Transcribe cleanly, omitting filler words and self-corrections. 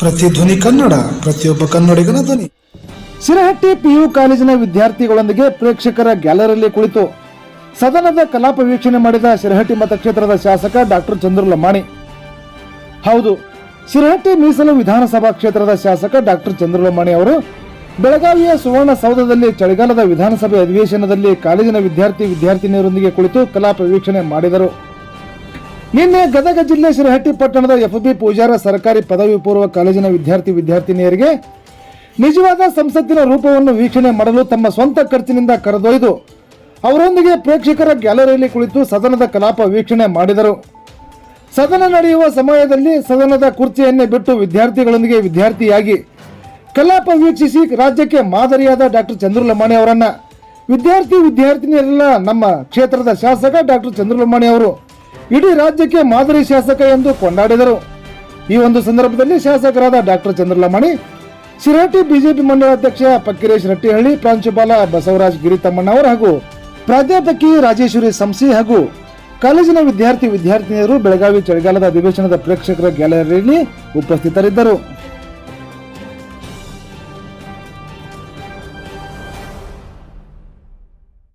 ಪ್ರತಿಧ್ವನಿ ಕನ್ನಡ, ಪ್ರತಿಯೊಬ್ಬ ಕನ್ನಡಿಗನ ಧ್ವನಿ. ಶಿರಹಟ್ಟಿ ಪಿಯು ಕಾಲೇಜಿನ ವಿದ್ಯಾರ್ಥಿಗಳೊಂದಿಗೆ ಪ್ರೇಕ್ಷಕರ ಗ್ಯಾಲರಿಯಲ್ಲಿ ಕುಳಿತು ಸದನದ ಕಲಾಪ ವೀಕ್ಷಣೆ ಮಾಡಿದ ಶಿರಹಟ್ಟಿ ಮತಕ್ಷೇತ್ರದ ಶಾಸಕ ಡಾಕ್ಟರ್ ಚಂದ್ರು ಲಮಾಣಿ. ಹೌದು, ಶಿರಹಟ್ಟಿ ಮೀಸಲು ವಿಧಾನಸಭಾ ಕ್ಷೇತ್ರದ ಶಾಸಕ ಡಾಕ್ಟರ್ ಚಂದ್ರು ಲಮಾಣಿ ಅವರು ಬೆಳಗಾವಿಯ ಸುವರ್ಣಸೌಧದಲ್ಲಿ ಚಳಿಗಾಲದ ವಿಧಾನಸಭೆ ಅಧಿವೇಶನದಲ್ಲಿ ಕಾಲೇಜಿನ ವಿದ್ಯಾರ್ಥಿನಿಯರೊಂದಿಗೆ ಕುಳಿತು ಕಲಾಪ ವೀಕ್ಷಣೆ ಮಾಡಿದರು. ನಿನ್ನೆ ಗದಗ ಜಿಲ್ಲೆ ಶಿರಹಟ್ಟಿ ಪಟ್ಟಣದ ಎಫ್ಬಿ ಪೂಜಾರ ಸರ್ಕಾರಿ ಪದವಿ ಪೂರ್ವ ಕಾಲೇಜಿನ ವಿದ್ಯಾರ್ಥಿನಿಯರಿಗೆ ನಿಜವಾದ ಸಂಸತ್ತಿನ ರೂಪವನ್ನು ವೀಕ್ಷಣೆ ಮಾಡಲು ತಮ್ಮ ಸ್ವಂತ ಖರ್ಚಿನಿಂದ ಕರೆದೊಯ್ದು ಅವರೊಂದಿಗೆ ಪ್ರೇಕ್ಷಕರ ಗ್ಯಾಲರಿಯಲ್ಲಿ ಕುಳಿತು ಸದನದ ಕಲಾಪ ವೀಕ್ಷಣೆ ಮಾಡಿದರು. ಸದನ ನಡೆಯುವ ಸಮಯದಲ್ಲಿ ಸದನದ ಕುರ್ಚಿಯನ್ನೇ ಬಿಟ್ಟು ವಿದ್ಯಾರ್ಥಿಗಳೊಂದಿಗೆ ವಿದ್ಯಾರ್ಥಿಯಾಗಿ ಕಲಾಪ ವೀಕ್ಷಿಸಿ ರಾಜ್ಯಕ್ಕೆ ಮಾದರಿಯಾದ ಡಾಕ್ಟರ್ ಚಂದ್ರು ಲಮಾಣಿ ಅವರನ್ನ ವಿದ್ಯಾರ್ಥಿನಿಯರೆಲ್ಲ ನಮ್ಮ ಕ್ಷೇತ್ರದ ಶಾಸಕ ಡಾಕ್ಟರ್ ಚಂದ್ರು ಲಮಾಣಿ ಅವರು ಇಡೀ ರಾಜ್ಯಕ್ಕೆ ಮಾದರಿ ಶಾಸಕ ಎಂದು ಕೊಂಡಾಡಿದರು. ಈ ಒಂದು ಸಂದರ್ಭದಲ್ಲಿ ಶಾಸಕರಾದ ಡಾಕ್ಟರ್ ಚಂದ್ರು ಲಮಾಣಿ, ಶಿರಹಟ್ಟಿ ಬಿಜೆಪಿ ಮಂಡಲಾಧ್ಯಕ್ಷ ಫಕ್ಕೀರೇಶ್ ರಟ್ಟಿಹಳ್ಳಿ, ಪ್ರಾಂಶುಪಾಲ ಬಸವರಾಜ್ ಗಿರಿತಮ್ಮಣ್ಣವರ್ ಹಾಗೂ ಪ್ರಾಧ್ಯಾಪಕಿ ರಾಜೇಶ್ವರಿ ಸಂಸಿ ಹಾಗೂ ಕಾಲೇಜಿನ ವಿದ್ಯಾರ್ಥಿನಿಯರು ಬೆಳಗಾವಿ ಚಳಿಗಾಲದ ಅಧಿವೇಶನದ ಪ್ರೇಕ್ಷಕರ ಗ್ಯಾಲರಿಯಲ್ಲಿ ಉಪಸ್ಥಿತರಿದ್ದರು.